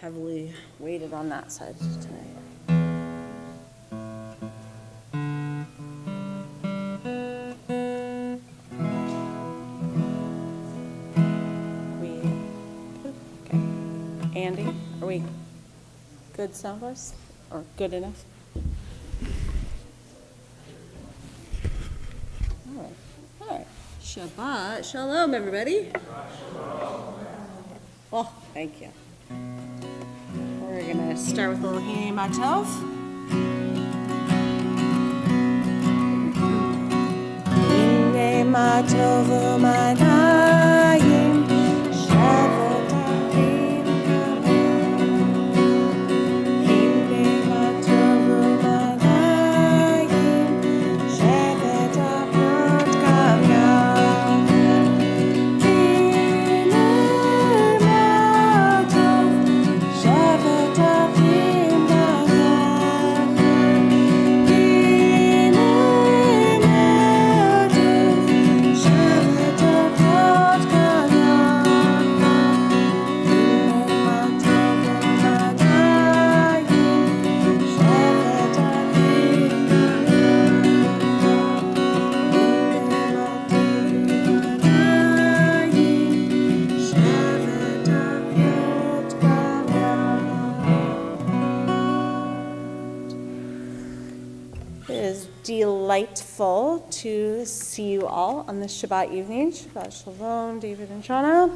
Heavily weighted on that side tonight. Okay. Andy, are we good sound-wise or good enough? All right. Shabbat shalom, everybody. Oh, thank you. We're going to start with a little Hine Matov. Hine Matov u'manayim Shabbat achim Hine Matov u'manayim Shabbat achot kam yachad Hine Matov Shabbat achim yachad Hine Matov Shabbat achot kam yachad Hine Matov u'manayim Shabbat achim It is delightful to see you all on this Shabbat evening. Shabbat Shalom, David and Shauna.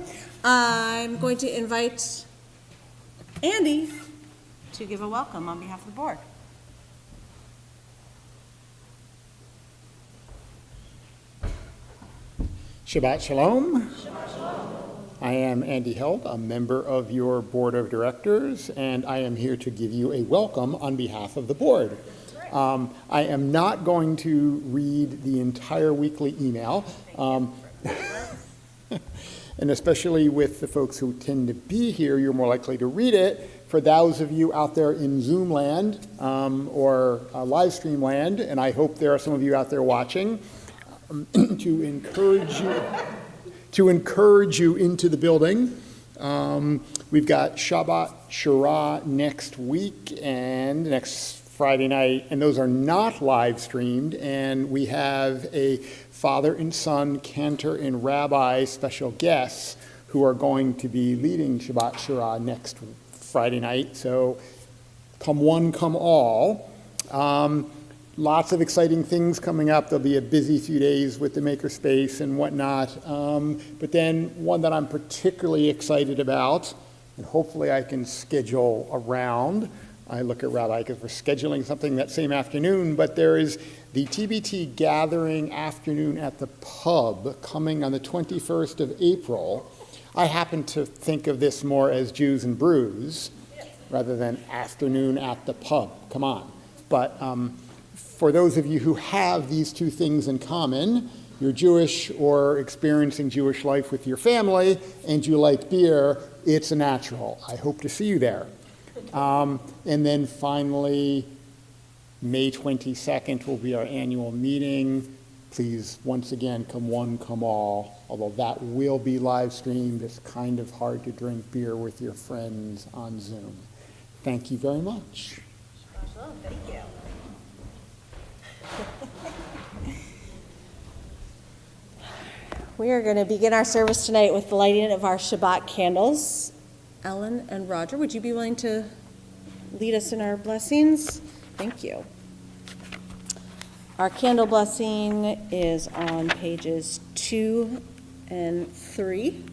I'm going to invite Andy to give a welcome on behalf of the board. Shabbat Shalom. I am Andy Held, a member of your board of directors, and I am here to give you a welcome on behalf of the board. I am not going to read the entire weekly email, and especially with the folks who tend to be here, you're more likely to read it. For those of you out there in Zoom land or live stream land, and I hope there are some of you out there watching, to encourage you into the building. We've got Shabbat Shirah next week and next Friday night, and those are not live streamed. And we have a father and son, cantor and rabbi special guests who are going to be leading Shabbat Shirah next Friday night. So come one, come all. Lots of exciting things coming up. There'll be a busy few days with the Makerspace and whatnot. But then one that I'm particularly excited about, and hopefully I can schedule around. I look at Rabbi because we're scheduling something that same afternoon, but there is the TBT gathering afternoon at the pub coming on the 21st of April. I happen to think of this more as Jews and Brews rather than afternoon at the pub. Come on. But for those of you who have these two things in common, you're Jewish or experiencing Jewish life with your family, and you like beer, it's a natural. I hope to see you there. And then finally, May 22nd will be our annual meeting. Please, once again, come one, come all. Although that will be live streamed, it's kind of hard to drink beer with your friends on Zoom. Thank you very much. Thank you. We are going to begin our service tonight with the lighting of our Shabbat candles. Ellen and Roger, would you be willing to lead us in our blessings? Thank you. Our candle blessing is on pages 2 and 3.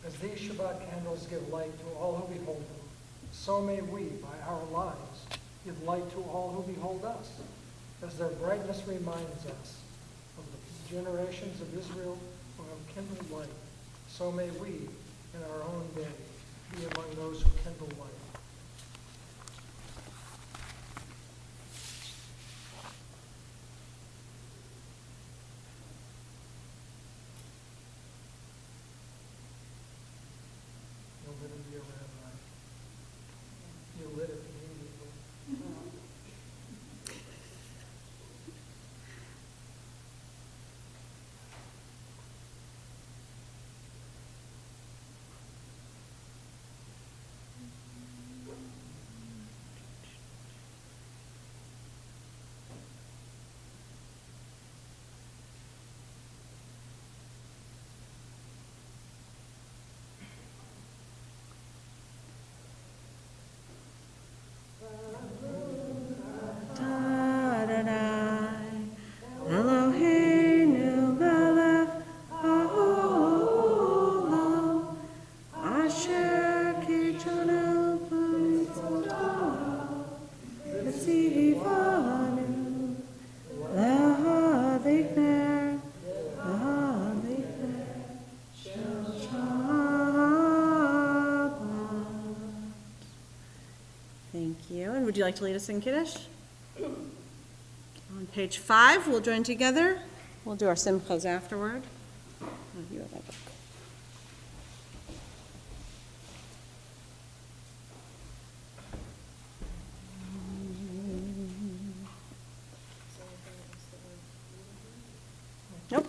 As these Shabbat candles give light to all who behold them, so may we, by our lives, give light to all who behold us, as their brightness reminds us of the generations of Israel who have kindled light. So may we, in our own day, be among those who kindle light. You'll live and be a rabbi. You lit it immediately. Eloheinu melech haolam, asher kitchanu b'mitzvotav, v'tzivanu lehadikner, Shabbat. Thank you. And would you like to lead us in Kiddush? On page 5, we'll join together. We'll do our simchas afterward. Oh, you have that book. Nope.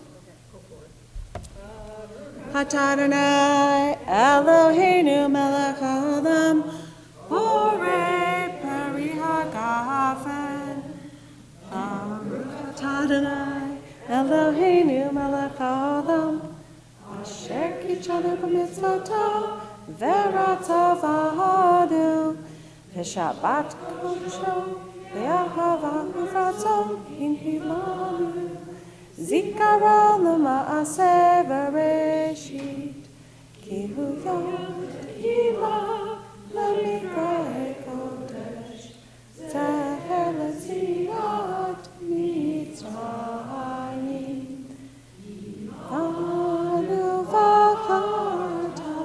Hatadonai Eloheinu melech haolam, borei peri hagafen. Hatadonai Eloheinu melech haolam, asher kitchanu b'mitzvotav, v'ratzavanu, v'shabbat kodsho, v'ahava uvratzon inhilanu. Zikara l'ma'aseh v'reshit, ki hu yom tehila l'mikrei kodesh, zeher l'tziyat mitzrayim. Anu v'charta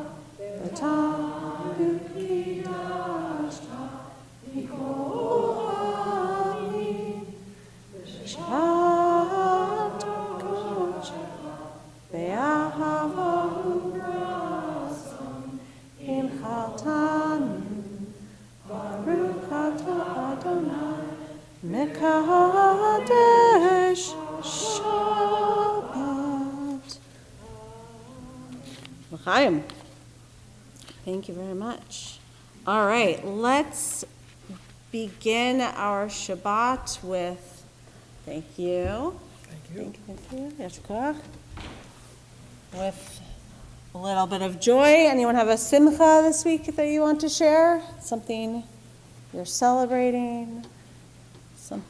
v'tanu kidashta mikol ha'amim, v'shabbat kodesh ve'ahava L'chaim. Thank you very much. All right, let's begin our Shabbat with, thank you. Thank you. Thank you. Yes, koach. With a little bit of joy. Anyone have a simcha this week that you want to share? Something you're celebrating? Some.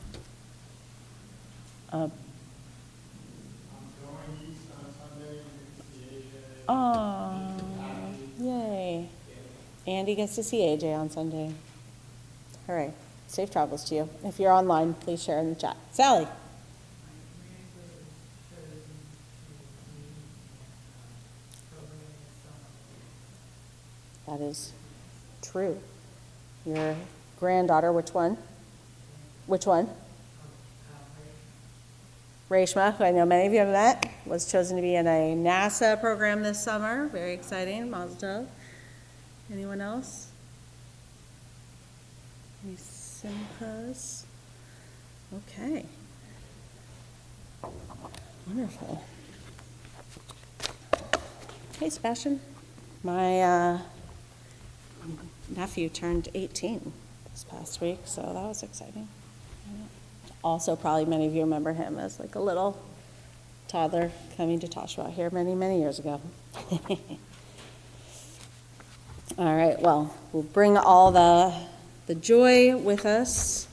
Oh, yay. Andy gets to see AJ on Sunday. Hooray. Safe travels to you. If you're online, please share in the chat. Sally. That is true. Your granddaughter, which one? Which one? Reshma, who I know many of you have met, was chosen to be in a NASA program this summer. Very exciting. Mazel tov. Anyone else? Any simchas? Okay. Wonderful. Hey, Sebastian. My nephew turned 18 this past week, so that was exciting. Also, probably many of you remember him as like a little toddler coming to Tashua here many, many years ago. All right, well, we'll bring all the joy with us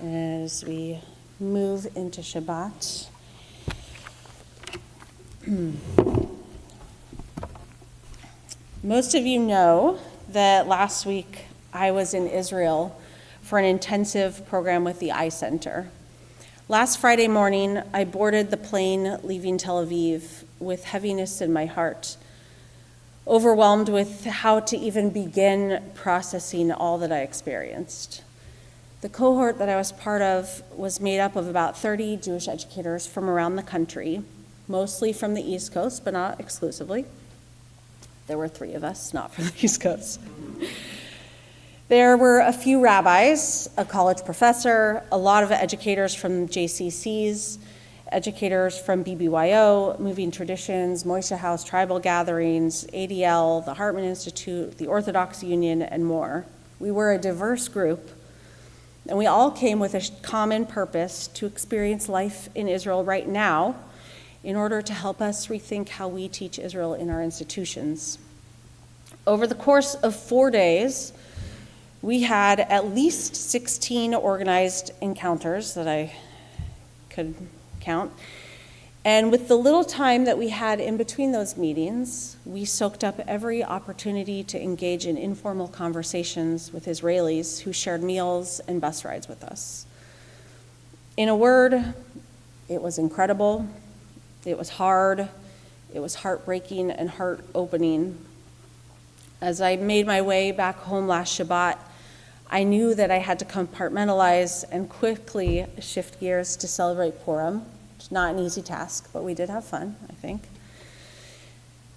as we move into Shabbat. Most of you know that last week I was in Israel for an intensive program with the Eye Center. Last Friday morning, I boarded the plane leaving Tel Aviv with heaviness in my heart, overwhelmed with how to even begin processing all that I experienced. The cohort that I was part of was made up of about 30 Jewish educators from around the country, mostly from the East Coast, but not exclusively. There were 3 of us, not from the East Coast. There were a few rabbis, a college professor, a lot of educators from JCCs, educators from BBYO, Moving Traditions, Moishe House Tribal Gatherings, ADL, the Hartman Institute, the Orthodox Union, and more. We were a diverse group, and we all came with a common purpose to experience life in Israel right now in order to help us rethink how we teach Israel in our institutions. Over the course of 4 days, we had at least 16 organized encounters that I could count. And with the little time that we had in between those meetings, we soaked up every opportunity to engage in informal conversations with Israelis who shared meals and bus rides with us. In a word, it was incredible, it was hard, it was heartbreaking and heart-opening. As I made my way back home last Shabbat, I knew that I had to compartmentalize and quickly shift gears to celebrate Purim. It's not an easy task, but we did have fun, I think.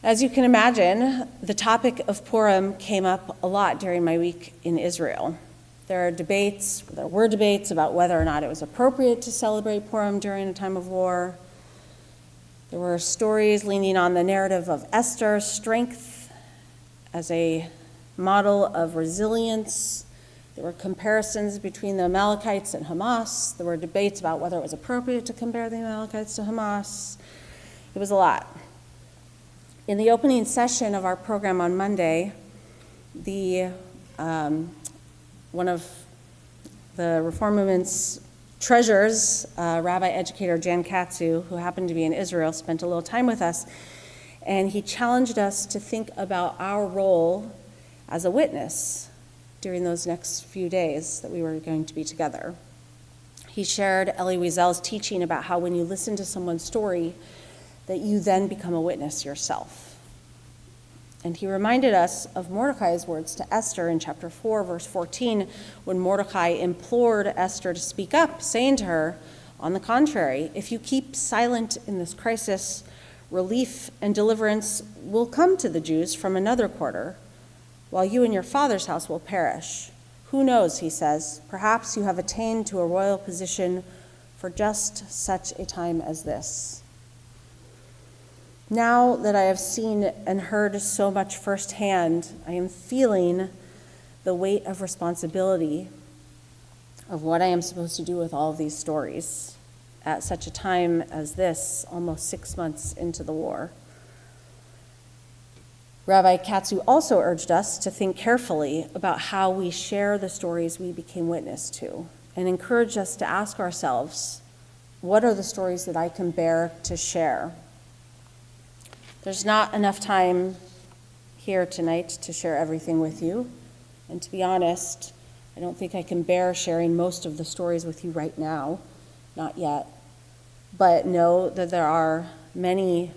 As you can imagine, the topic of Purim came up a lot during my week in Israel. There were debates about whether or not it was appropriate to celebrate Purim during a time of war. There were stories leaning on the narrative of Esther's strength as a model of resilience. There were comparisons between the Amalekites and Hamas. There were debates about whether it was appropriate to compare the Amalekites to Hamas. It was a lot. In the opening session of our program on Monday, one of the Reform Movement's treasures, Rabbi educator Jan Katsu, who happened to be in Israel, spent a little time with us, and he challenged us to think about our role as a witness during those next few days that we were going to be together. He shared Elie Wiesel's teaching about how when you listen to someone's story, that you then become a witness yourself. And he reminded us of Mordecai's words to Esther in chapter 4, verse 14, when Mordecai implored Esther to speak up, saying to her, on the contrary, if you keep silent in this crisis, relief and deliverance will come to the Jews from another quarter, while you and your father's house will perish. Who knows, he says, perhaps you have attained to a royal position for just such a time as this. Now that I have seen and heard so much firsthand, I am feeling the weight of responsibility of what I am supposed to do with all of these stories at such a time as this, almost 6 months into the war. Rabbi Katsu also urged us to think carefully about how we share the stories we became witness to, and encouraged us to ask ourselves, what are the stories that I can bear to share? There's not enough time here tonight to share everything with you, and to be honest, I don't think I can bear sharing most of the stories with you right now, not yet. But know that there are many,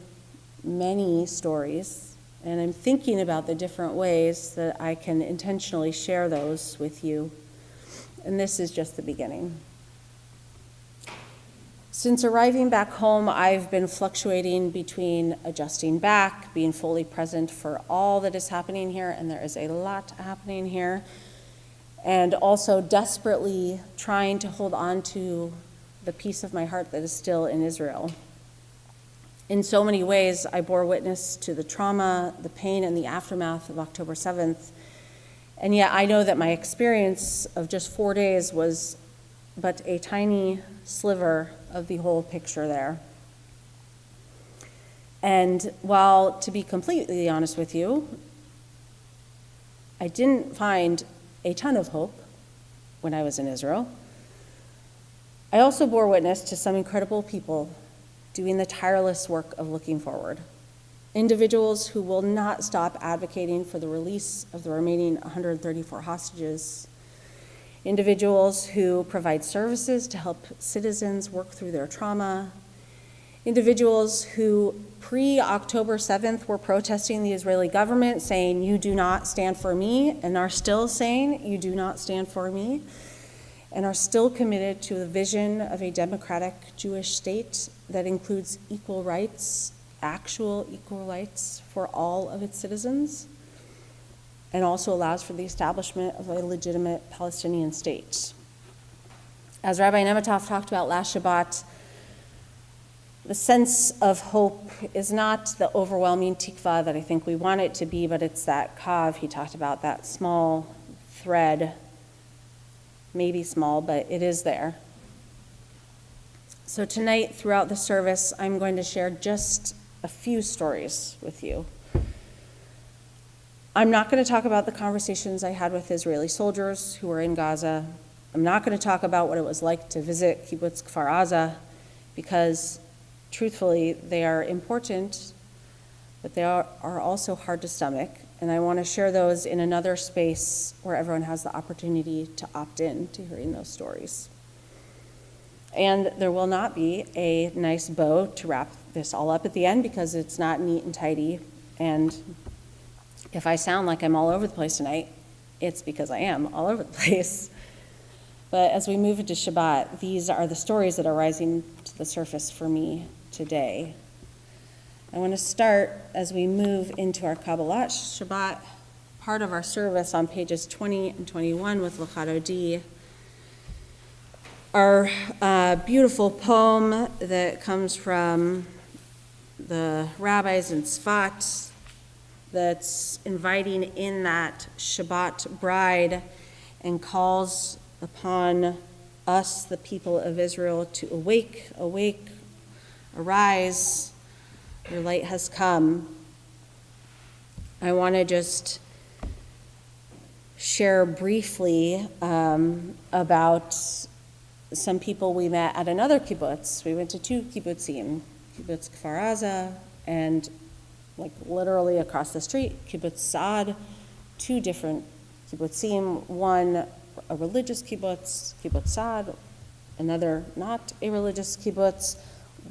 many stories, and I'm thinking about the different ways that I can intentionally share those with you. And this is just the beginning. Since arriving back home, I've been fluctuating between adjusting back, being fully present for all that is happening here, and there is a lot happening here, and also desperately trying to hold on to the piece of my heart that is still in Israel. In so many ways, I bore witness to the trauma, the pain, and the aftermath of October 7th, and yet I know that my experience of just 4 days was but a tiny sliver of the whole picture there. And while, to be completely honest with you, I didn't find a ton of hope when I was in Israel, I also bore witness to some incredible people doing the tireless work of looking forward. Individuals who will not stop advocating for the release of the remaining 134 hostages. Individuals who provide services to help citizens work through their trauma. Individuals who pre-October 7th were protesting the Israeli government, saying, "You do not stand for me," and are still saying, "You do not stand for me," and are still committed to the vision of a democratic Jewish state that includes equal rights, actual equal rights for all of its citizens, and also allows for the establishment of a legitimate Palestinian state. As Rabbi Nemetov talked about last Shabbat, the sense of hope is not the overwhelming tikva that I think we want it to be, but it's that kav he talked about, that small thread, maybe small, but it is there. So tonight, throughout the service, I'm going to share just a few stories with you. I'm not going to talk about the conversations I had with Israeli soldiers who were in Gaza. I'm not going to talk about what it was like to visit Kibbutz Kfar Aza, because truthfully, they are important, but they are also hard to stomach. And I want to share those in another space where everyone has the opportunity to opt in to hearing those stories. And there will not be a nice bow to wrap this all up at the end, because it's not neat and tidy. And if I sound like I'm all over the place tonight, it's because I am all over the place. But as we move into Shabbat, these are the stories that are rising to the surface for me today. I want to start as we move into our Kabbalat Shabbat part of our service on pages 20 and 21 with L'Chadodi. Our beautiful poem that comes from the rabbis in Tzfat, that's inviting in that Shabbat bride and calls upon us, the people of Israel, to awake, awake, arise, your light has come. I want to just share briefly about some people we met at another kibbutz. We went to two kibbutzim, Kibbutz Kfar Aza, and like literally across the street, Kibbutz Saad, two different kibbutzim, one a religious kibbutz, Kibbutz Saad, another not a religious kibbutz.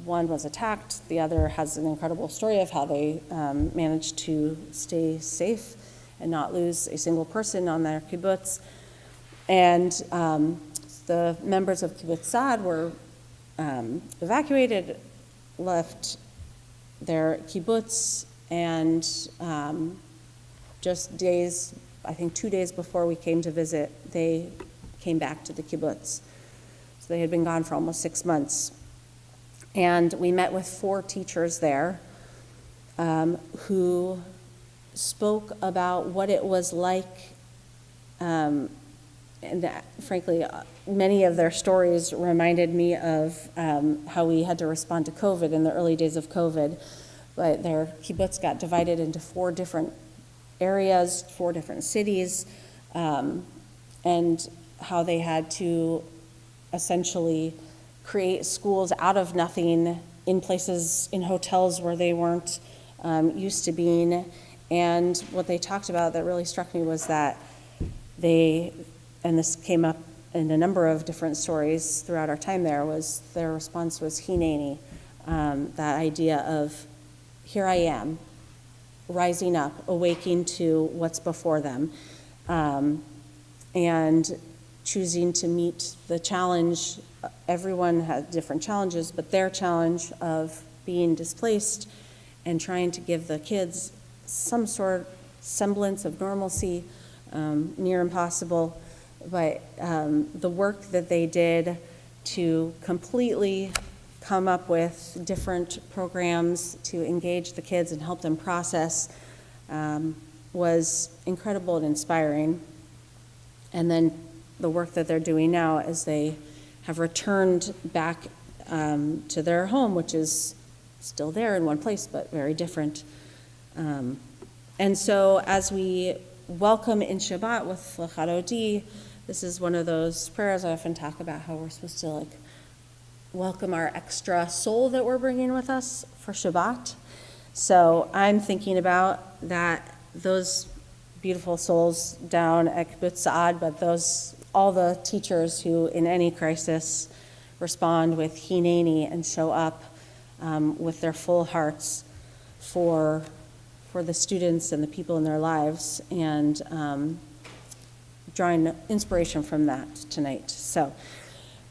One was attacked, the other has an incredible story of how they managed to stay safe and not lose a single person on their kibbutz. And the members of Kibbutz Saad were evacuated, left their kibbutz, and just days, I think 2 days before we came to visit, they came back to the kibbutz. So they had been gone for almost 6 months. And we met with 4 teachers there who spoke about what it was like, and frankly, many of their stories reminded me of how we had to respond to COVID in the early days of COVID. But their kibbutz got divided into 4 different areas, 4 different cities, and how they had to essentially create schools out of nothing in places, in hotels where they weren't used to being. And what they talked about that really struck me was that they, and this came up in a number of different stories throughout our time there, was their response was hineni, that idea of, here I am, rising up, awaking to what's before them, and choosing to meet the challenge. Everyone had different challenges, but their challenge of being displaced and trying to give the kids some sort of semblance of normalcy, near impossible. But the work that they did to completely come up with different programs to engage the kids and help them process was incredible and inspiring. And then the work that they're doing now as they have returned back to their home, which is still there in one place, but very different. And so as we welcome in Shabbat with L'chad Odi, this is one of those prayers I often talk about, how we're supposed to welcome our extra soul that we're bringing with us for Shabbat. So I'm thinking about that, those beautiful souls down at Kibbutz Sa'ad, but all the teachers who in any crisis respond with hineni and show up with their full hearts for the students and the people in their lives, and drawing inspiration from that tonight. So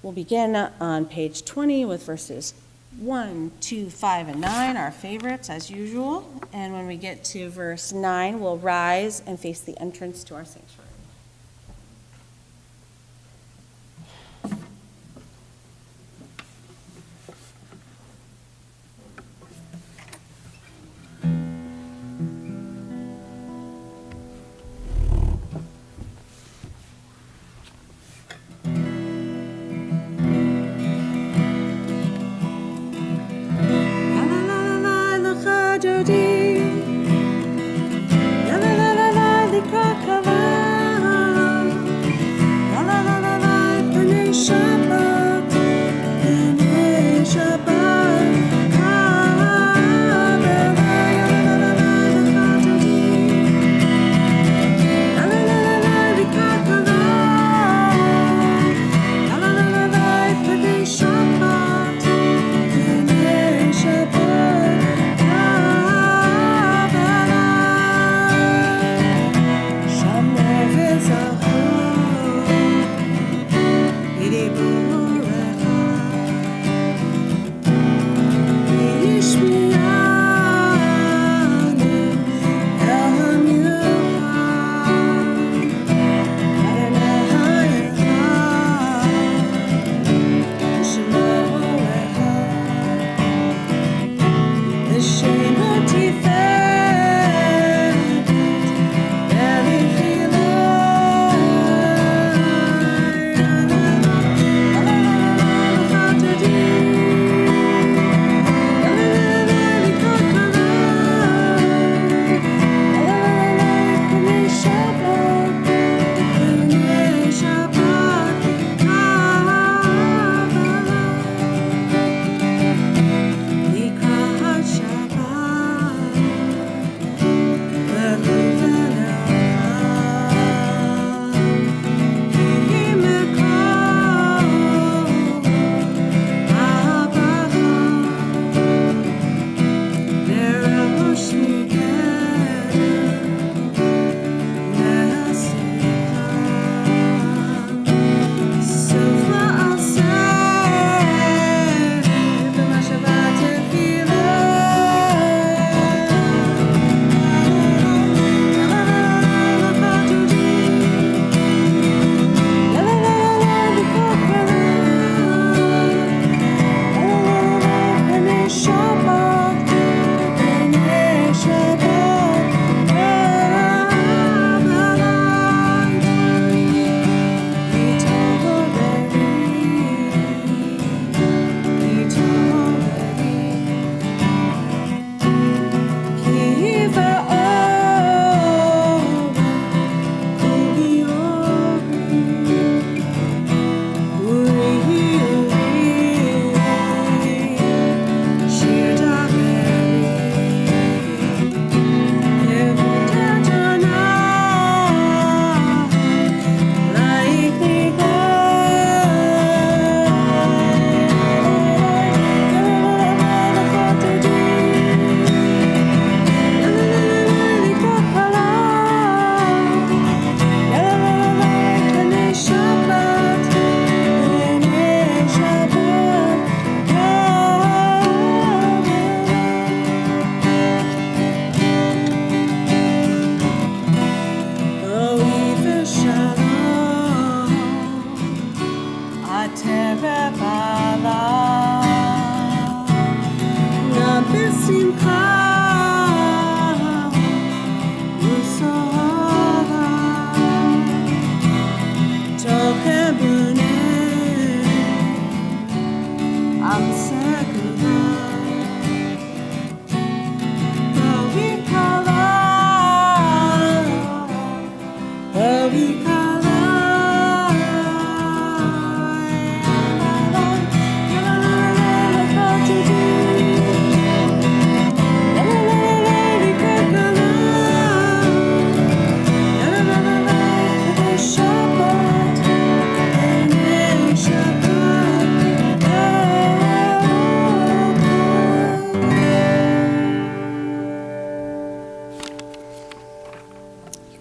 we'll begin on page 20 with verses 1, 2, 5, and 9, our favorites as usual. And when we get to verse 9, we'll rise and face the entrance to our sanctuary. La la la la, the crocodile.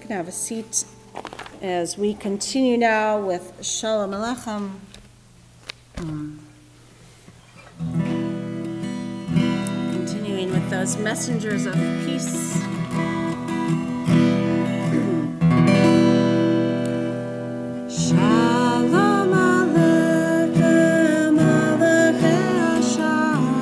can have a seat as we continue now with Shalom Aleichem. Continuing with those messengers of peace. Shalom Aleichem, Aleichem Shalom,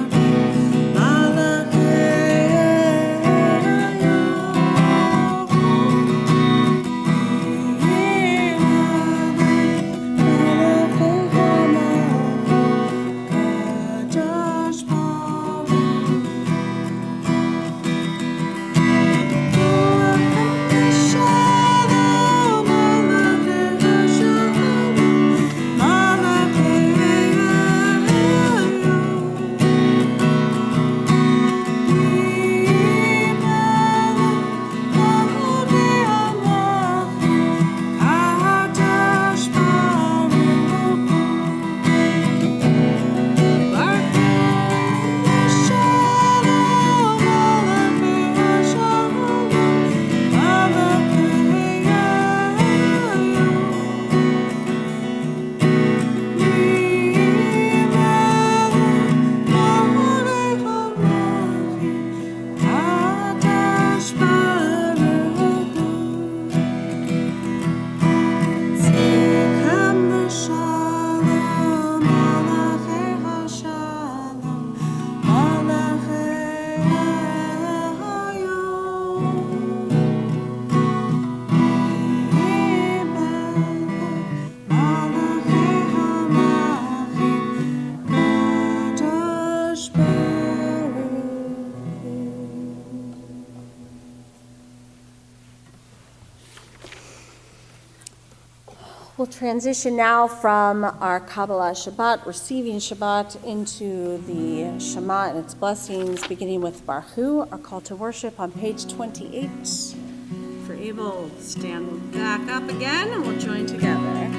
We'll transition now from our Kabbalat Shabbat, receiving Shabbat, into the Shema and its blessings, beginning with Baruch, our call to worship on page 28. If you're able, stand back up again and we'll join together.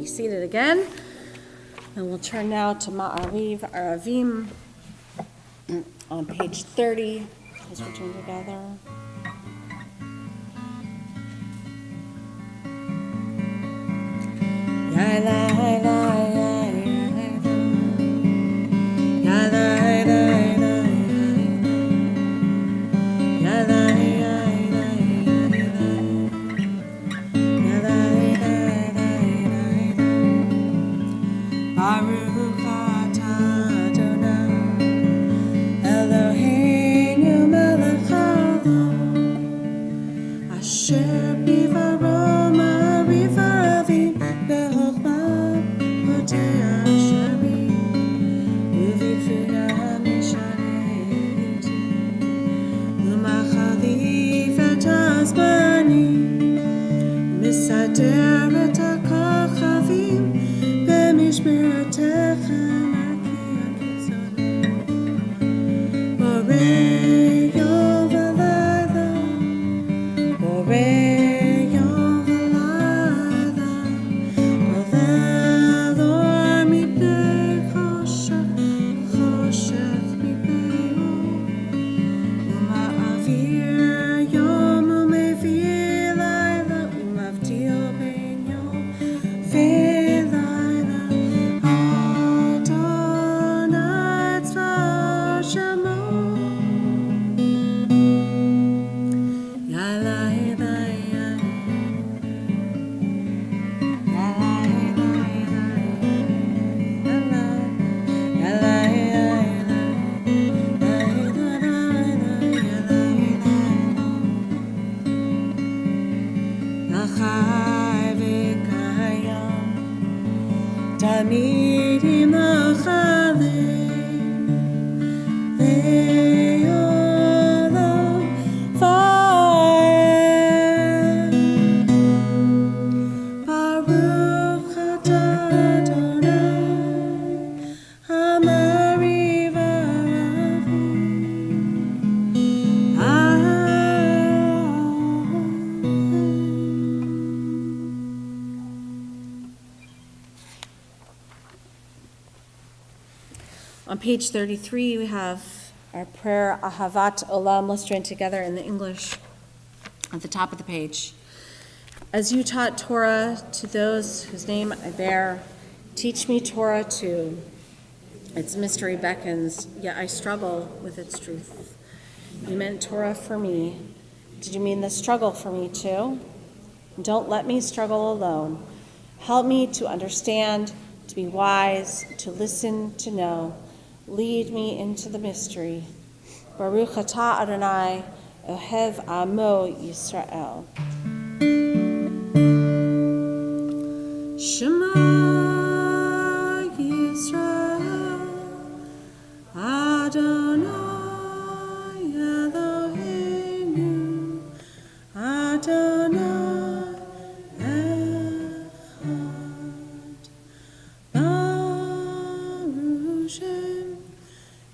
Seated again, and we'll turn now to Ma'ariv Aravim on page 30 as we join together. Eloheinu melech haolam תמיד עמך לעולם ועד. ברוך אתה אדוני המריב On page 33, we have our prayer, Ahavat Olam. Let's join together in the English at the top of the page. As you taught Torah to those whose name I bear, teach me Torah too. Its mystery beckons, yet I struggle with its truth. You meant Torah for me. Did you mean the struggle for me too? Don't let me struggle alone. Help me to understand, to be wise, to listen, to know. Lead me into the mystery. Baruch atah Adonai, Ohev Amo Yisrael. Shema Yisrael, Adonai Eloheinu, Adonai Echad. Baruch Shem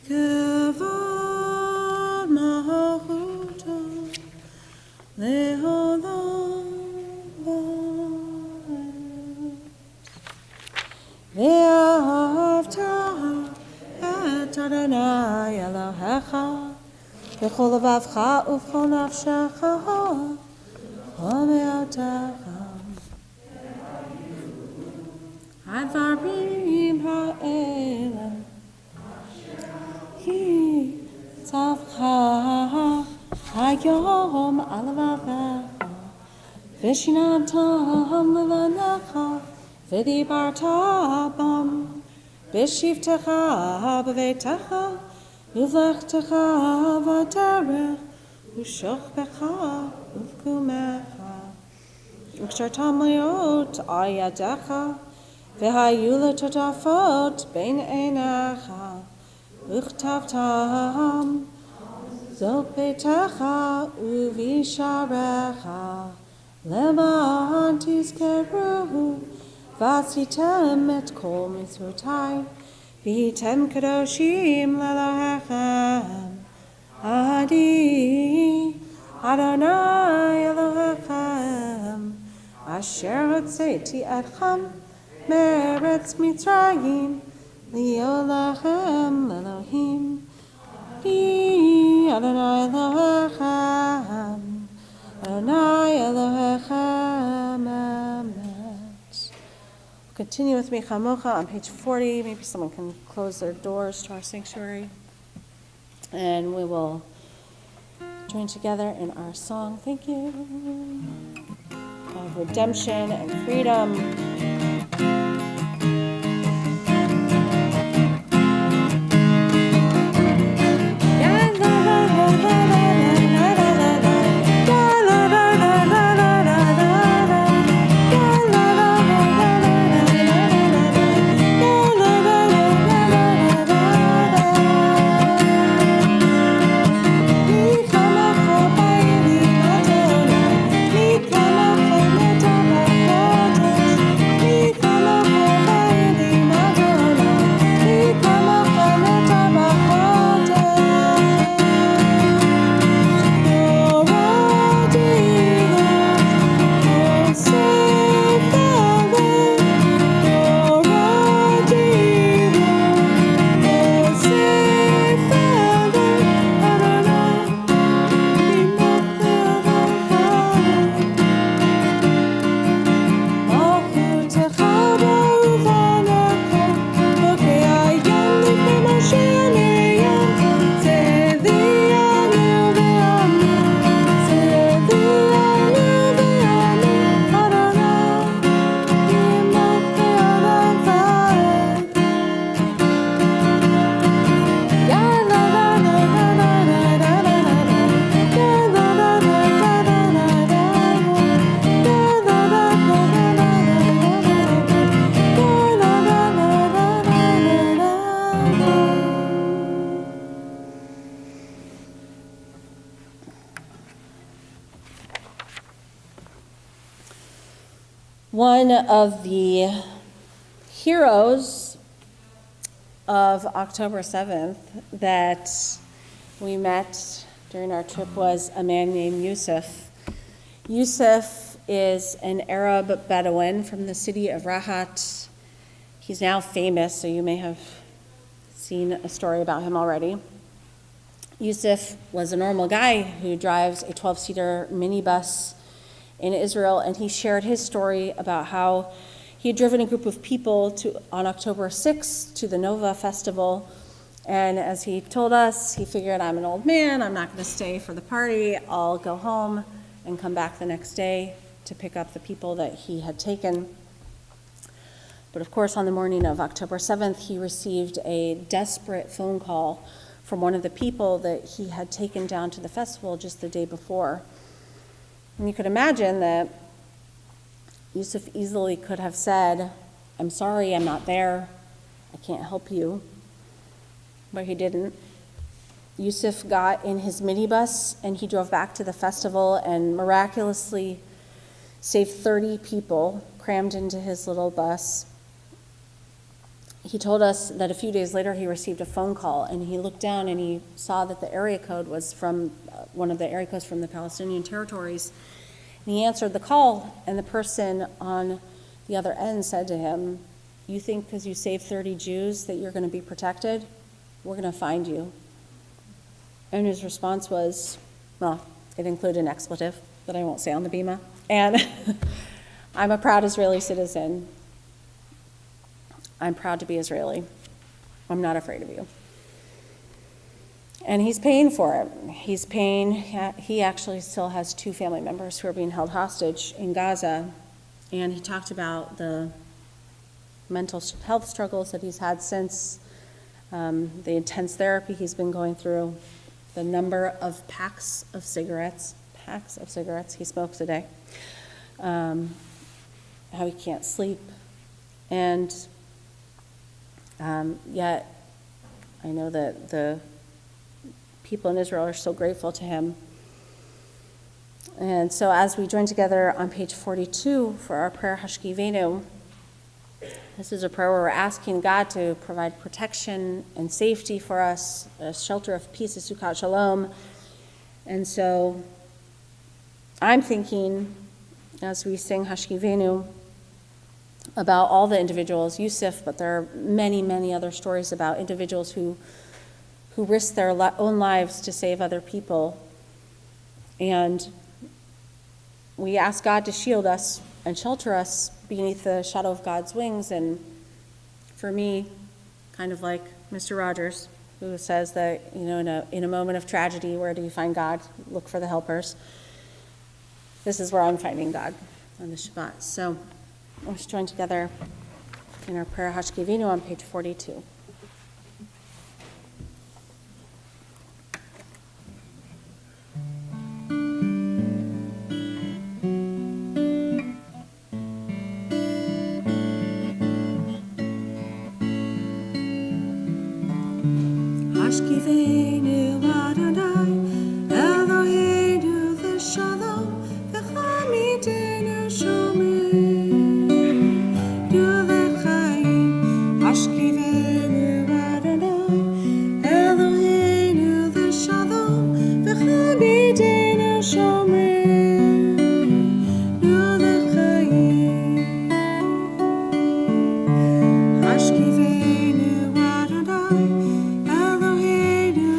Kavod Malchuto Leolam Vaed. Ve'ahavta et Adonai Elohecha v'chol levavcha uv'chol nafshecha v'me'otecha. Advarim ha'ela Ki tzavcha hayom al lavavecha v'shinantam levanecha v'dibarta bam v'shivtecha b'veitecha v'vlechtecha v'derech v'shochbecha v'vkumecha v'kshartam liot al yadecha v'hayu letotafot bein einecha v'chtavtam zot beitecha u'visharecha leman tizkeru v'asitem et kol mitzvotai v'hitem kadoshim lelohechem Adi Adonai Elohechem asher hotzeti etchem me'eretz Mitzrayim li'olachem Elohim Ki Adonai Elohechem Adonai Elohechem Emet. Continue with me Chamocha on page 40. Maybe someone can close their doors to our sanctuary. And we will join together in our song, thank you, of redemption and freedom. One of the heroes of October 7th that we met during our trip was a man named Yusuf. Yusuf is an Arab Bedouin from the city of Rahat. He's now famous, so you may have seen a story about him already. Yusuf was a normal guy who drives a 12-seater minibus in Israel, and he shared his story about how he had driven a group of people on October 6th to the Nova Festival, and as he told us, he figured, I'm an old man, I'm not going to stay for the party, I'll go home and come back the next day to pick up the people that he had taken. But of course, on the morning of October 7th, he received a desperate phone call from one of the people that he had taken down to the festival just the day before. And you could imagine that Yusuf easily could have said, I'm sorry, I'm not there, I can't help you. But he didn't. Yusuf got in his minibus and he drove back to the festival and miraculously saved 30 people crammed into his little bus. He told us that a few days later he received a phone call and he looked down and he saw that the area code was from one of the area codes from the Palestinian territories. And he answered the call and the person on the other end said to him, you think because you saved 30 Jews that you're going to be protected? We're going to find you. And his response was, well, it included an expletive that I won't say on the bima. And I'm a proud Israeli citizen. I'm proud to be Israeli. I'm not afraid of you. And he's paying for it. He actually still has 2 family members who are being held hostage in Gaza. And he talked about the mental health struggles that he's had since, the intense therapy he's been going through, the number of packs of cigarettes he smokes a day, how he can't sleep. And yet, I know that the people in Israel are so grateful to him. And so as we join together on page 42 for our prayer Hashkivenu, this is a prayer where we're asking God to provide protection and safety for us, a shelter of peace, a Sukkot Shalom. And so I'm thinking, as we sing Hashkivenu, about all the individuals, Yusuf, but there are many, many other stories about individuals who risk their own lives to save other people. And we ask God to shield us and shelter us beneath the shadow of God's wings. And for me, kind of like Mr. Rogers, who says that, in a moment of tragedy, where do you find God? Look for the helpers. This is where I'm finding God on the Shabbat. So let's join together in our prayer Hashkivenu on page 42. Hashkivenu Adonai, Eloheinu v'shalom, v'chamitenu shomer, Yulechayim. Hashkivenu Adonai, Eloheinu v'shalom, v'chamitenu shomer, Yulechayim. Hashkivenu Adonai, Eloheinu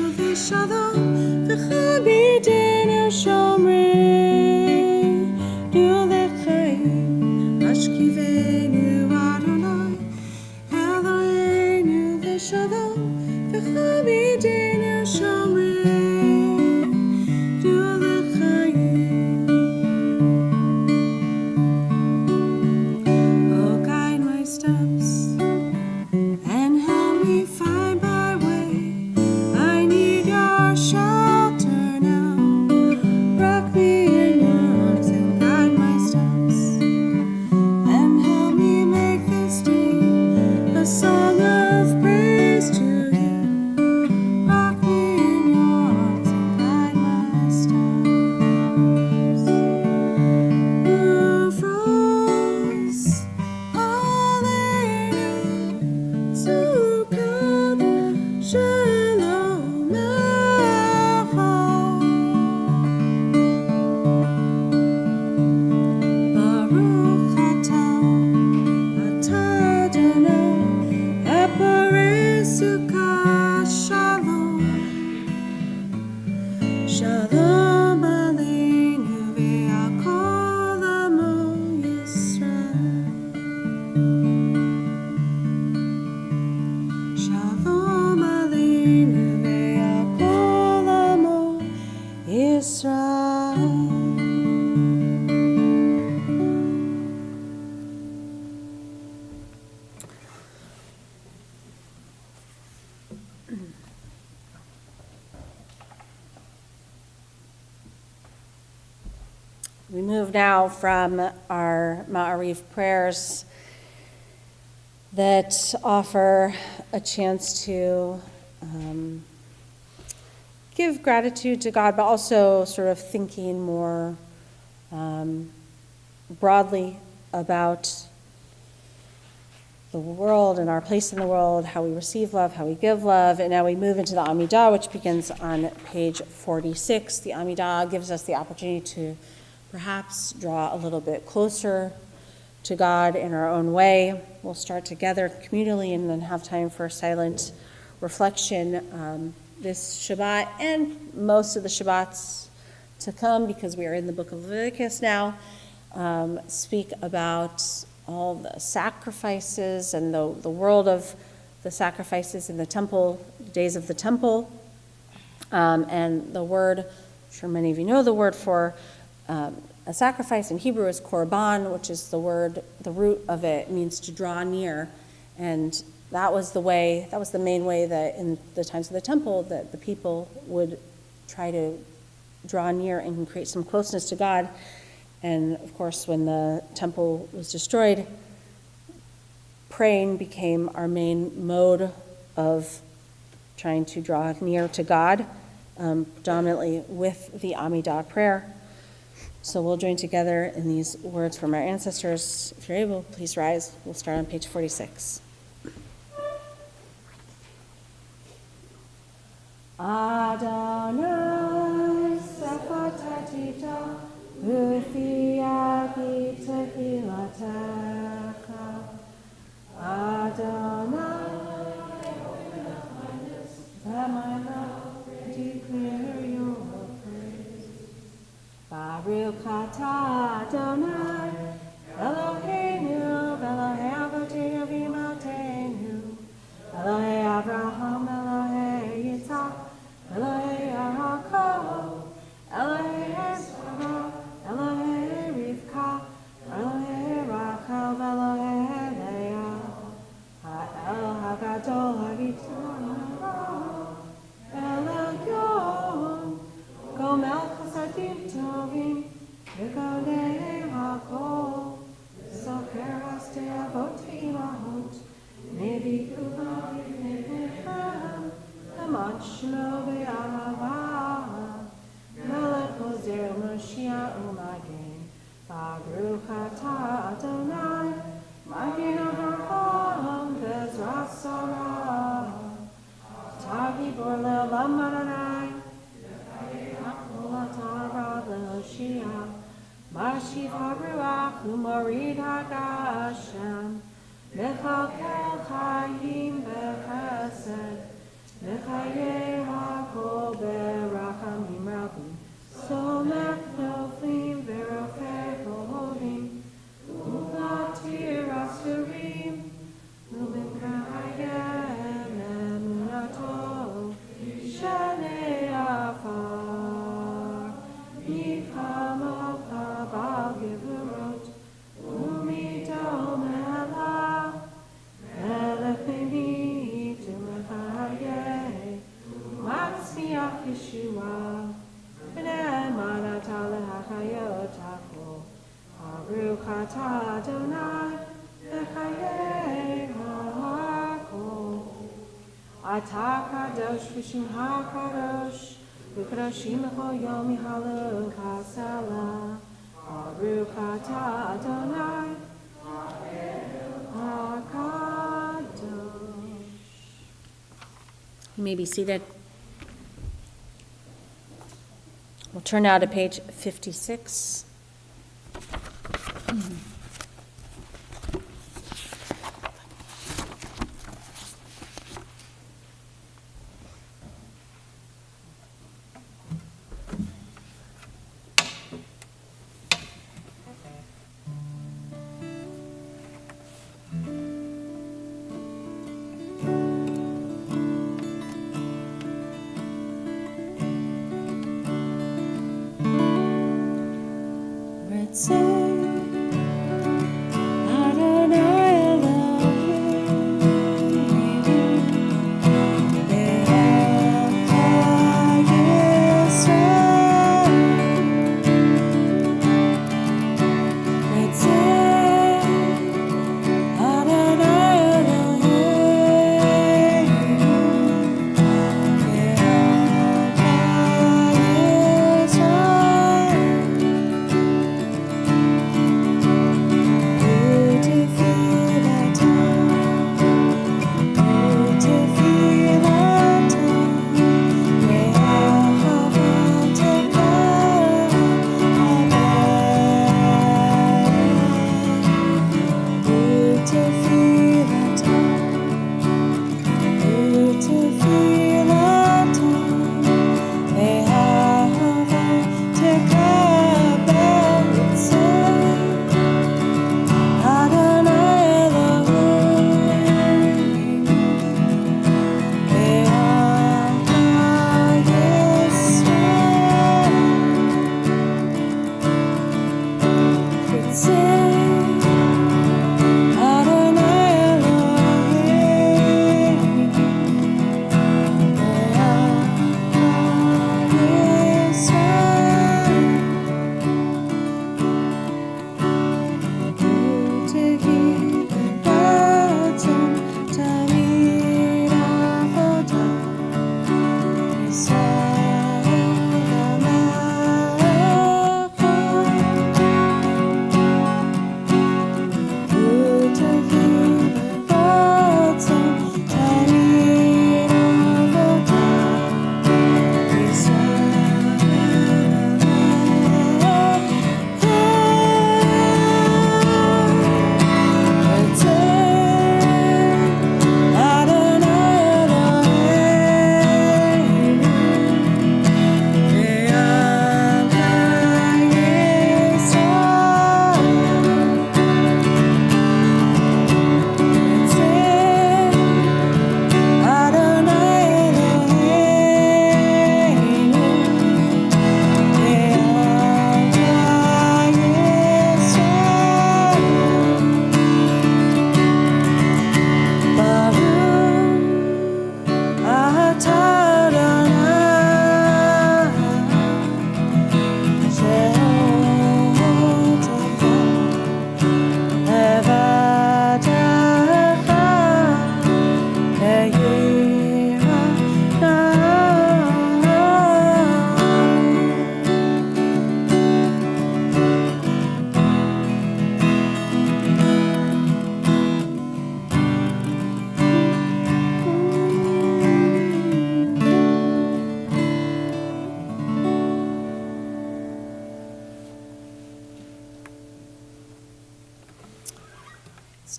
We move now from our Ma'arif prayers that offer a chance to give gratitude to God, but also sort of thinking more broadly about the world and our place in the world, how we receive love, how we give love. And now we move into the Amidah, which begins on page 46. The Amidah gives us the opportunity to perhaps draw a little bit closer to God in our own way. We'll start together communally and then have time for silent reflection this Shabbat and most of the Shabbats to come, because we are in the book of Leviticus now, speak about all the sacrifices and the world of the sacrifices in the temple, the days of the temple. And the word, I'm sure many of you know the word for a sacrifice in Hebrew is korban, which is the root of it means to draw near. And that was the main way that in the times of the temple that the people would try to draw near and create some closeness to God. And of course, when the temple was destroyed, praying became our main mode of trying to draw near to God, predominantly with the Amidah prayer. So we'll join together in these words from our ancestors. If you're able, please rise. We'll start on page 46. Adonai sefatatita ufiagi tehilatecha. Adonai, that my mouth declare your praise. Baruch atah Adonai, Eloheinu, Elohei Avotenu v'Imateinu, Elohei Avraham, Elohei Yitzhak, Elohei Yaakov, Elohei Sarah, Elohei Rivka, Elohei Rachel, Elohei Leah, Ha'el HaGadol HaGitzon, Elyon, Gomel Chasadim Tovim, V'Godei HaKol, Socher Hastei Avot V'Imahot, Nevi Kuva V'Nechem, Hamad Shlo V'Ahava, Melech Ozer Moshiach U'Magen, Baruch atah Adonai, Magen Avraham V'Ezras Sarah, Atah Gibor Le'olam Adonai, Hakol atah Rav Le'Hoshia, Mashiv HaRuach U'Morid HaGashem, Mechakel Chayim B'Chesed, Mechaye HaKol B'Rachamim Rabim, Somech Noflim V'Rofei Kohovim, U'Latir Asurim, U'B'Kayem Emunato, Shanei Afar, Yichamot Abal Gevurot, U'Midom Elah, Melech B'Nit U'Mechayeh, Matzmiach Yeshua, Baruch atah Adonai, B'chayei ha'kol. Atah kadosh v'shimcha kadosh, v'kadoshim b'chol yom yihalel kasala. Baruch atah Adonai, ha'kadosh. You may be seated. We'll turn now to page 56.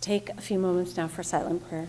take a few moments now for silent prayer.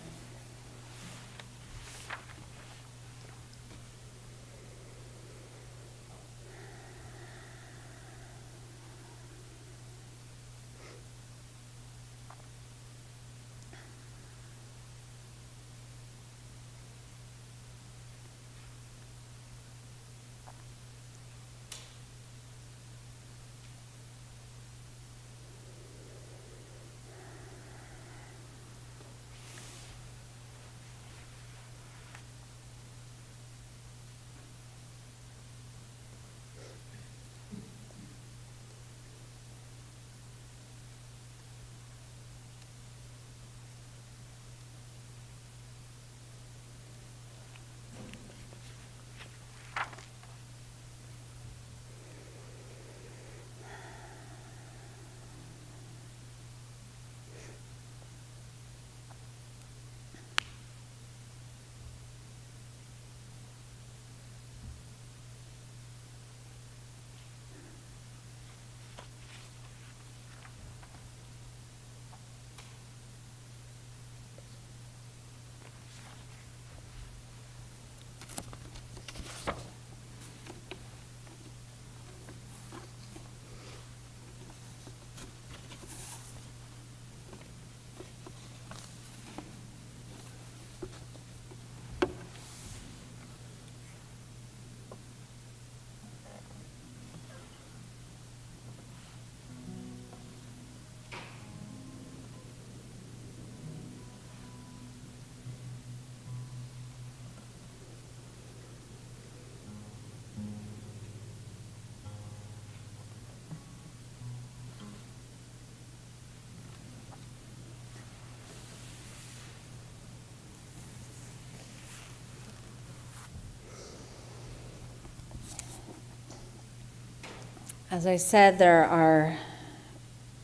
As I said,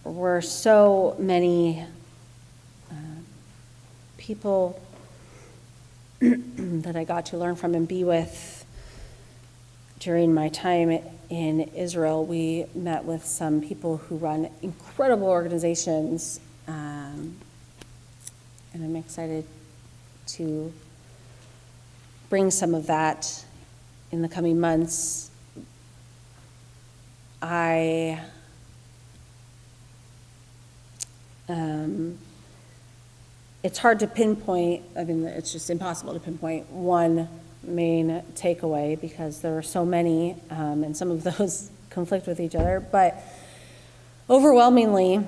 were so many people that I got to learn from and be with during my time in Israel. We met with some people who run incredible organizations, and I'm excited to bring some of that in the coming months. It's hard to pinpoint, it's just impossible to pinpoint one main takeaway because there are so many, and some of those conflict with each other. But overwhelmingly,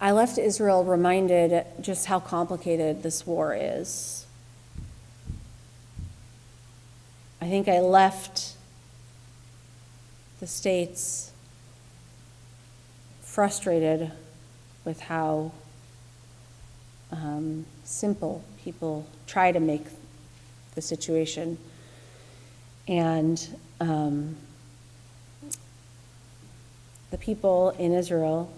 I left Israel reminded just how complicated this war is. I think I left the States frustrated with how simple people try to make the situation. And the people in Israel,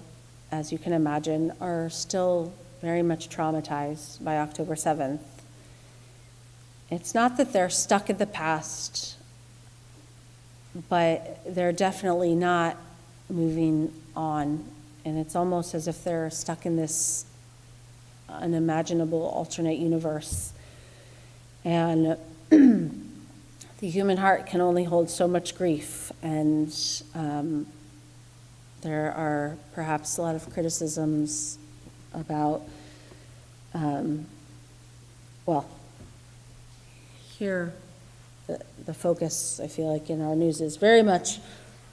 as you can imagine, are still very much traumatized by October 7th. It's not that they're stuck in the past, but they're definitely not moving on. And it's almost as if they're stuck in this unimaginable alternate universe. And the human heart can only hold so much grief. And there are perhaps a lot of criticisms about, here the focus, I feel like, in our news is very much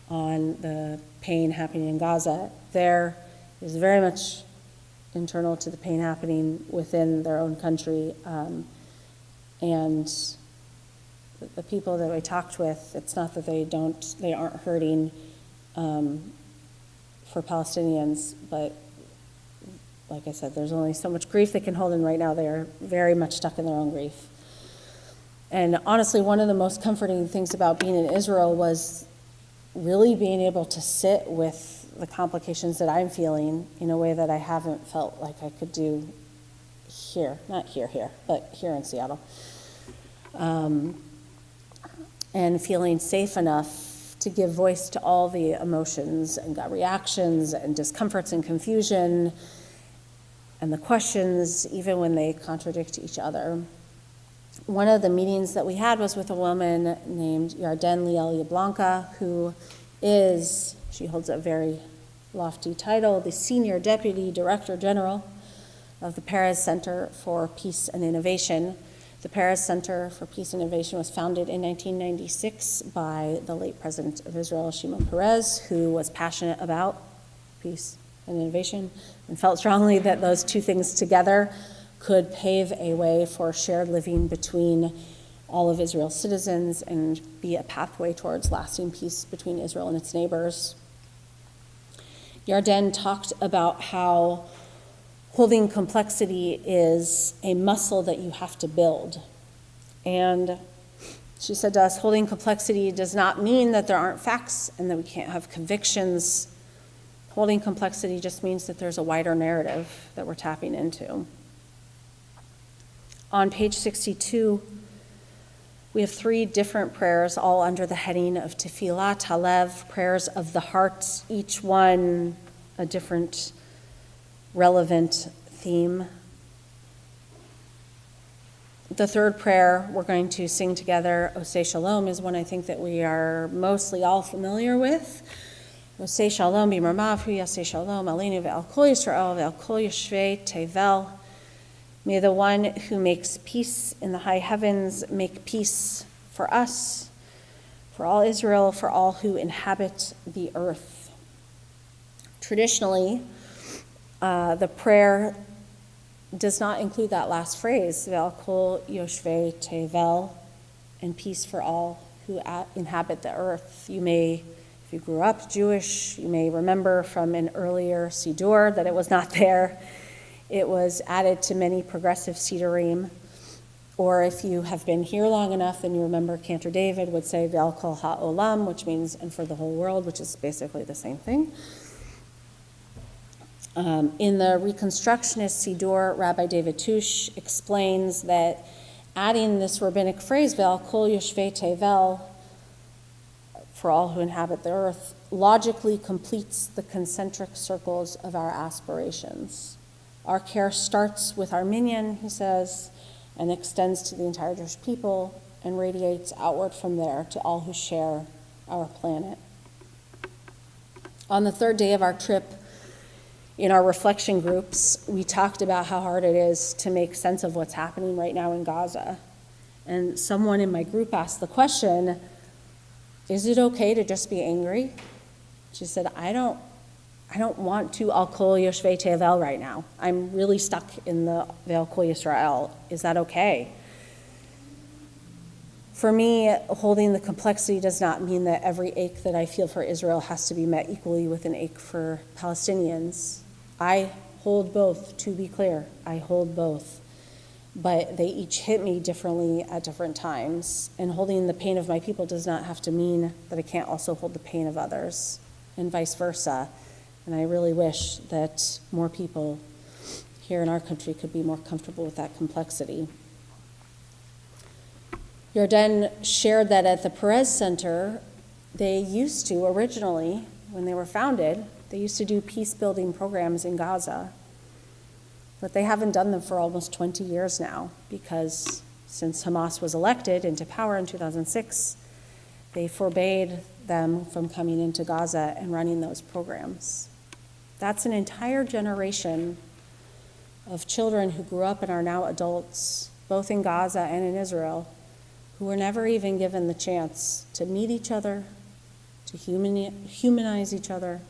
on the pain happening in Gaza. There is very much internal to the pain happening within their own country. And the people that I talked with, it's not that they aren't hurting for Palestinians, but like I said, there's only so much grief they can hold, and right now they are very much stuck in their own grief. And honestly, one of the most comforting things about being in Israel was really being able to sit with the complications that I'm feeling in a way that I haven't felt like I could do here, not here, but here in Seattle. And feeling safe enough to give voice to all the emotions and gut reactions and discomforts and confusion, and the questions, even when they contradict each other. One of the meetings that we had was with a woman named Yarden Lielia Blanca, who is, she holds a very lofty title, the Senior Deputy Director General of the Perez Center for Peace and Innovation. The Perez Center for Peace and Innovation was founded in 1996 by the late President of Israel, Shimon Peres, who was passionate about peace and innovation and felt strongly that those two things together could pave a way for shared living between all of Israel's citizens and be a pathway towards lasting peace between Israel and its neighbors. Yarden talked about how holding complexity is a muscle that you have to build. And she said to us, holding complexity does not mean that there aren't facts and that we can't have convictions. Holding complexity just means that there's a wider narrative that we're tapping into. On page 62, we have 3 different prayers, all under the heading of Tefillat Halev, prayers of the heart, each one a different relevant theme. The third prayer we're going to sing together, Oseh Shalom, is one I think that we are mostly all familiar with. Oseh Shalom b'marmav hu yaseh shalom aleinu ve'al kol Yisrael ve'al kol yoshvei tevel. May the one who makes peace in the high heavens make peace for us, for all Israel, for all who inhabit the earth. Traditionally, the prayer does not include that last phrase, Ve'al kol yoshvei tevel, and peace for all who inhabit the earth. You may, if you grew up Jewish, you may remember from an earlier Siddur that it was not there. It was added to many progressive Siddurim. Or if you have been here long enough, then you remember Cantor David would say Ve'al kol ha'olam, which means and for the whole world, which is basically the same thing. In the Reconstructionist Siddur, Rabbi David Tush explains that adding this rabbinic phrase, Ve'al kol yoshvei tevel, for all who inhabit the earth, logically completes the concentric circles of our aspirations. Our care starts with our minyan, he says, and extends to the entire Jewish people and radiates outward from there to all who share our planet. On the third day of our trip, in our reflection groups, we talked about how hard it is to make sense of what's happening right now in Gaza. And someone in my group asked the question, is it okay to just be angry? She said, I don't want to al kol yoshvei tevel right now. I'm really stuck in the Ve'al kol Yisrael. Is that okay? For me, holding the complexity does not mean that every ache that I feel for Israel has to be met equally with an ache for Palestinians. I hold both, to be clear. I hold both. But they each hit me differently at different times. And holding the pain of my people does not have to mean that I can't also hold the pain of others, and vice versa. And I really wish that more people here in our country could be more comfortable with that complexity. Yarden shared that at the Perez Center, they used to originally, when they were founded, they used to do peace-building programs in Gaza. But they haven't done them for almost 20 years now because since Hamas was elected into power in 2006, they forbade them from coming into Gaza and running those programs. That's an entire generation of children who grew up and are now adults, both in Gaza and in Israel, who were never even given the chance to meet each other, to humanize each other,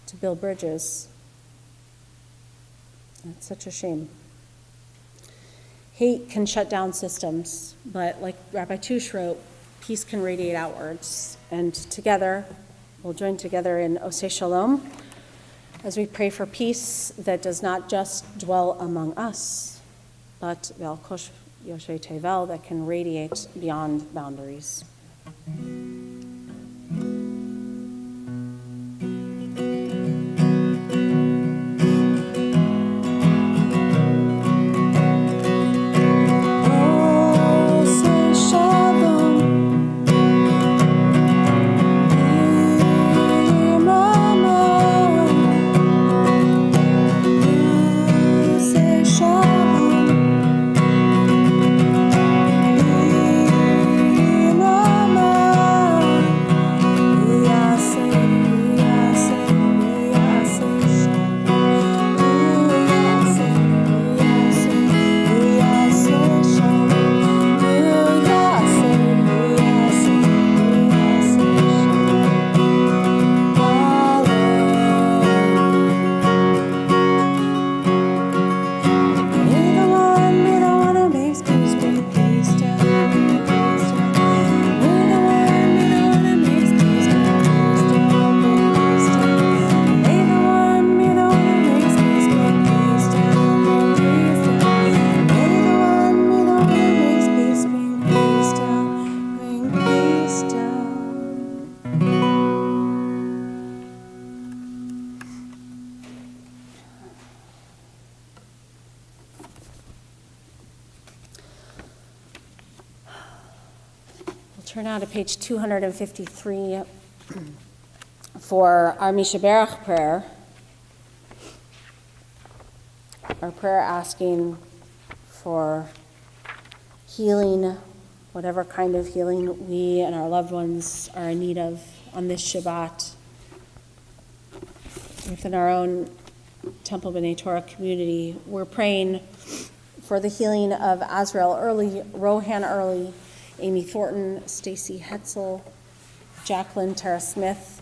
to build bridges. It's such a shame. Hate can shut down systems, but like Rabbi Tush wrote, peace can radiate outwards. And together, we'll join together in Oseh Shalom as we pray for peace that does not just dwell among us, but Ve'al kol yoshvei tevel, that can radiate beyond boundaries. Turn now to page 253 for our Mishaberach prayer. Our prayer asking for healing, whatever kind of healing we and our loved ones are in need of on this Shabbat. Within our own Temple B'nai Torah community, we're praying for the healing of Azrael Early, Rohan Early, Amy Thornton, Stacy Hetzel, Jacqueline Tara Smith,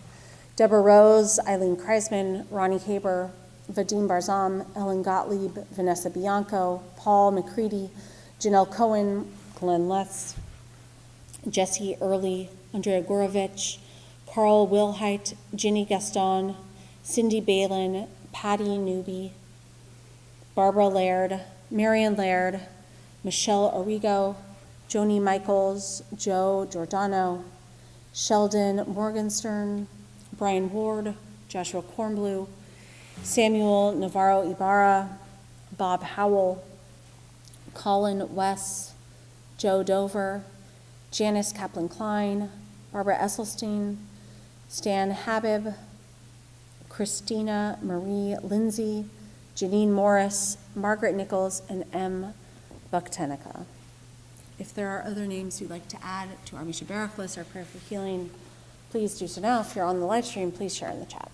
Deborah Rose, Eileen Kreisman, Ronnie Haber, Vadim Barzam, Ellen Gottlieb, Vanessa Bianco, Paul McCready, Janelle Cohen, Glenn Letts, Jesse Early, Andrea Gorovich, Carl Wilhite, Ginny Gaston, Cindy Balin, Patty Newby, Barbara Laird, Marion Laird, Michelle Arrigo, Joni Michaels, Joe Giordano, Sheldon Morgenstern, Brian Ward, Joshua Kornblue, Samuel Navarro Ibarra, Bob Howell, Colin West, Joe Dover, Janice Kaplan-Klein, Barbara Esselstein, Stan Habib, Christina Marie Lindsay, Janine Morris, Margaret Nichols, and M. Buktenica. If there are other names you'd like to add to our Mishaberach list, our prayer for healing, please do so now. If you're on the live stream, please share in the chat.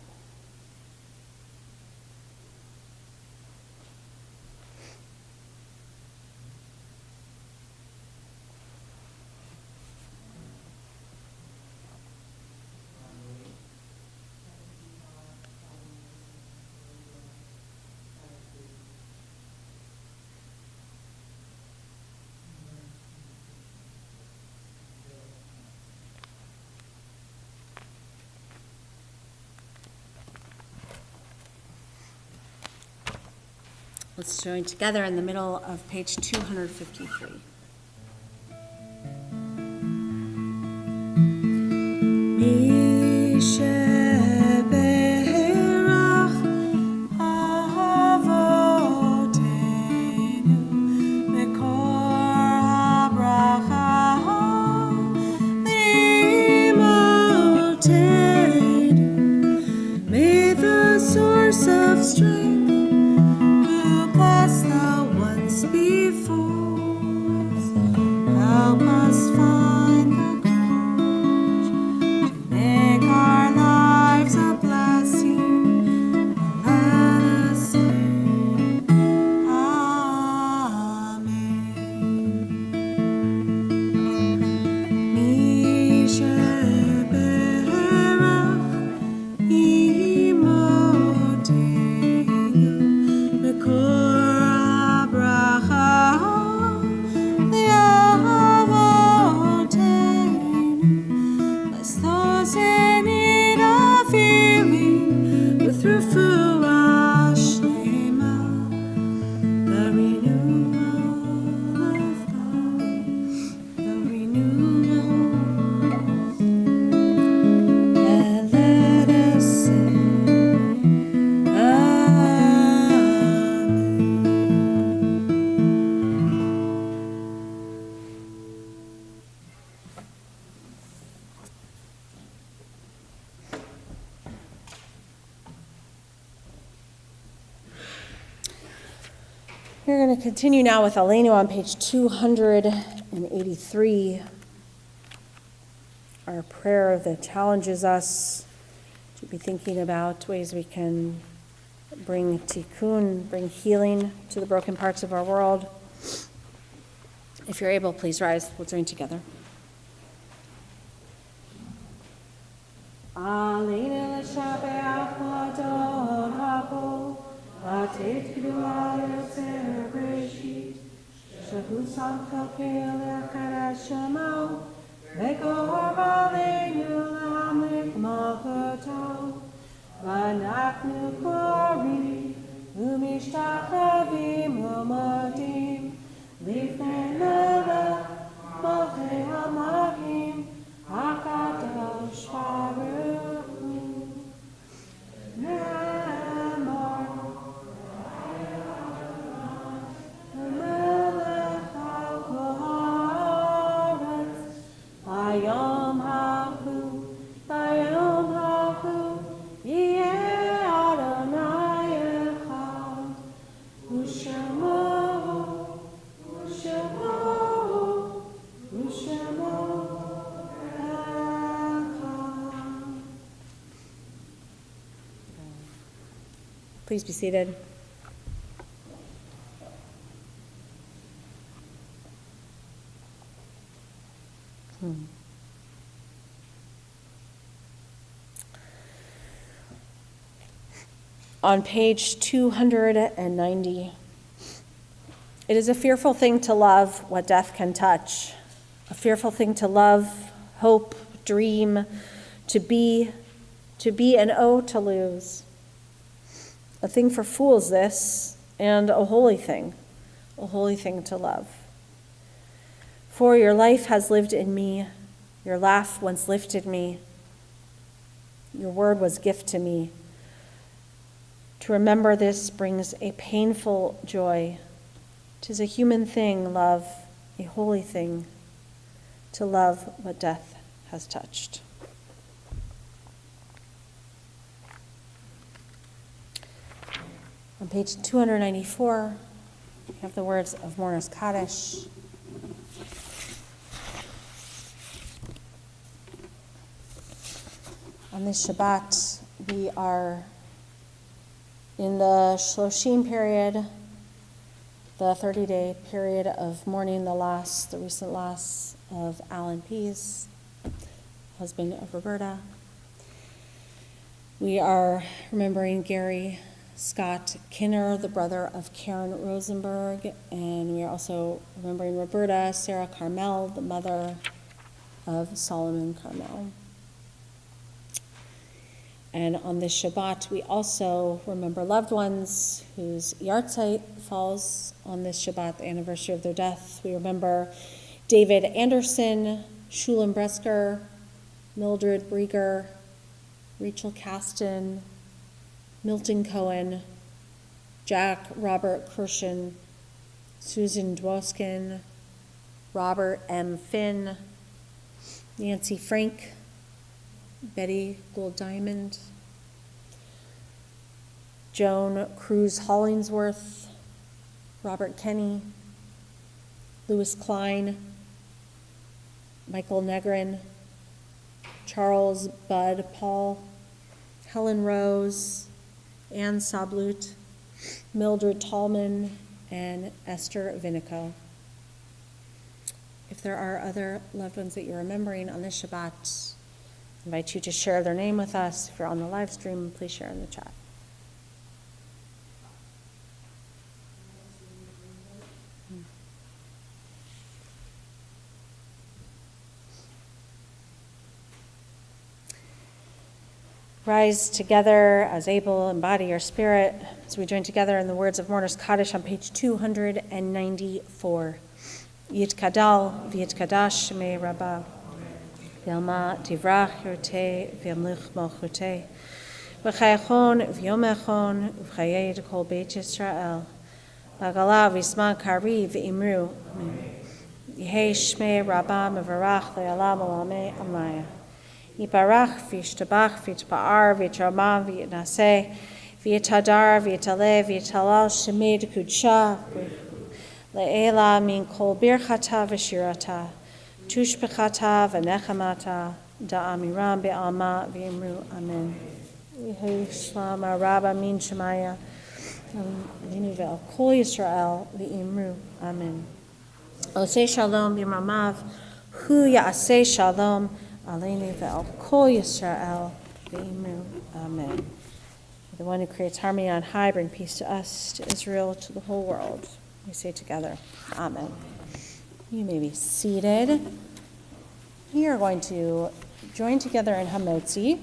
Let's join together in the middle of page 253. May the source of strength who blessed the ones before us help us find the courage to make our lives a blessing. Let us sing, Amen. We're going to continue now with Aleinu on page 283. Our prayer that challenges us to be thinking about ways we can bring tikkun, bring healing to the broken parts of our world. If you're able, please rise. We'll join together. Aleinu l'shabeach l'adon habo, לתת גדולה יוצר בראשית, שהוא שם חלקי לחרש שמו, וקרב עלינו להמליך מלכותו. ואנחנו קוראים ומשתחווים ומודים לפני מלך מלכי המלכים, הקדוש ברוך הוא. נאמר המלך על כל הארץ, היום Please be seated. On page 290, it is a fearful thing to love what death can touch, a fearful thing to love, hope, dream, to be, and oh, to lose. A thing for fools this, and a holy thing to love. For your life has lived in me, your laugh once lifted me, your word was gift to me. To remember this brings a painful joy. 'Tis a human thing, love, a holy thing, to love what death has touched. On page 294, we have the words of Mourner's Kaddish. On this Shabbat, we are in the Shloshim period, the 30-day period of mourning the recent loss of Alan Pease, husband of Roberta. We are remembering Gary Scott Kinner, the brother of Karen Rosenberg, and we are also remembering Roberta Sarah Carmel, the mother of Solomon Carmel. And on this Shabbat, we also remember loved ones whose yahrzeit falls on this Shabbat, the anniversary of their death. We remember David Anderson, Shulam Bresker, Mildred Brieger, Rachel Caston, Milton Cohen, Jack Robert Kirshen, Susan Dwoskin, Robert M. Finn, Nancy Frank, Betty Gould Diamond, Joan Cruz Hollingsworth, Robert Kenny, Louis Klein, Michael Negrin, Charles Bud Paul, Helen Rose, Ann Sablut, Mildred Tallman, and Esther Vinico. If there are other loved ones that you're remembering on this Shabbat, I invite you to share their name with us. If you're on the live stream, please share in the chat. Rise together as able, embody your spirit, as we join together in the words of Mourner's Kaddish on page 294. Yitkadal v'yitkadash shemei Rabbah. V'yalma tivrach yortei v'yamlich malchutei. V'chayachon v'yomechon v'chayed kol beit Yisrael. V'agala v'yisman kari v'imru. Yehei shmei Rabbah mevarach v'yalam olamei amaya. Yiparach v'yishtabach v'yitpa'ar v'yitrama v'yitnaseh v'yitadar v'yitaleh v'yitalal shemei d'kudsha le'ela min kol birchata v'shirata tushbechata v'nechamata da'amiram be'alma v'imru amen. Yehei shlama rabba min shemaya alinu ve'al kol Yisrael v'imru amen. Oseh shalom b'mamav hu ya'aseh shalom Aleinu ve'al kol Yisrael v'imru amen. May the one who creates harmony on high bring peace to us, to Israel, to the whole world. We say together, amen. You may be seated. We are going to join together in Hamotzi,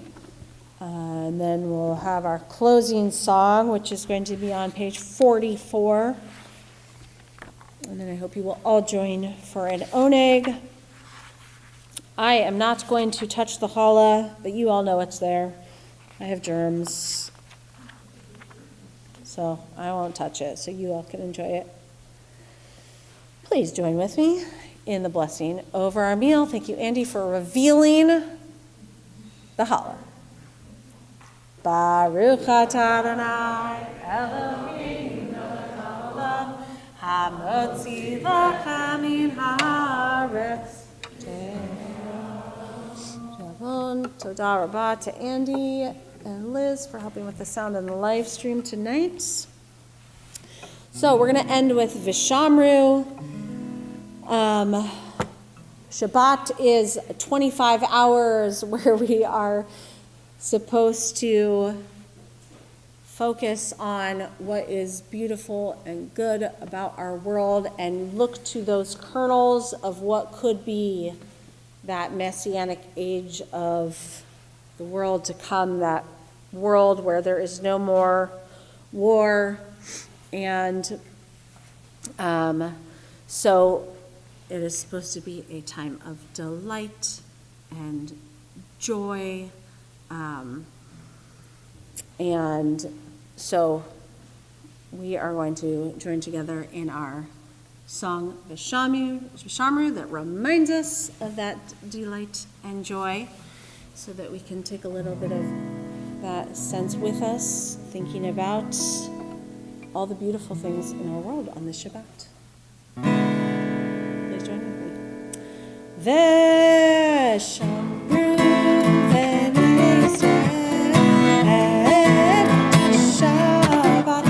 and then we'll have our closing song, which is going to be on page 44. And then I hope you will all join for an oneg. I am not going to touch the challah, but you all know it's there. I have germs, so I won't touch it, so you all can enjoy it. Please join with me in the blessing over our meal. Thank you, Andy, for revealing the challah. Baruch atah Adonai Eloheinu melech haolam hamotzi lachem min haaretz. Toda rabah to Andy and Liz for helping with the sound on the live stream tonight. So we're going to end with Vishamru. Shabbat is 25 hours where we are supposed to focus on what is beautiful and good about our world and look to those kernels of what could be that messianic age of the world to come, that world where there is no more war. And so it is supposed to be a time of delight and joy. And so we are going to join together in our song Vishamru that reminds us of that delight and joy, so that we can take a little bit of that sense with us, thinking about all the beautiful things in our world on this Shabbat. Please join with me. Vishamru v'nei Shabbat,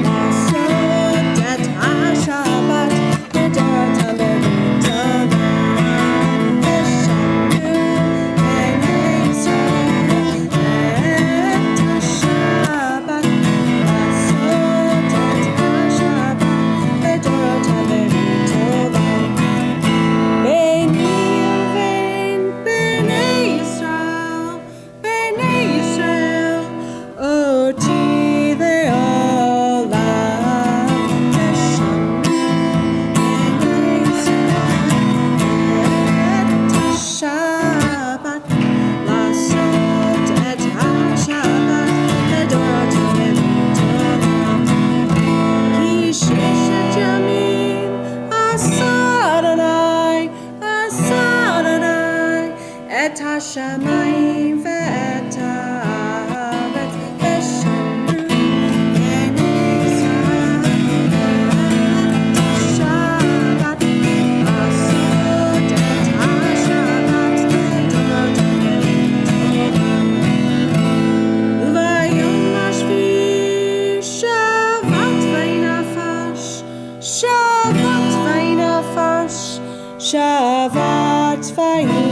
Lasot et HaShabbat, V'dorot HaMeritah. Vishamru v'nei et HaShabbat, Lasot et HaShabbat, V'dorot HaMeritah. B'nei Yisrael, oti le'olam. Vishamru b'nei Yisrael et HaShabbat, Lasot et HaShabbat, V'dorot HaMeritah. Ki sheshet yamim asa Adonai, et hashamayim ve'et haaretz. Vishamru b'nei Yisrael et HaShabbat, Lasot et HaShabbat, V'dorot HaMeritah. V'bayom hashvi'i Shabbat v'inafash, Shabbat v'inafash, Shabbat v'inafash.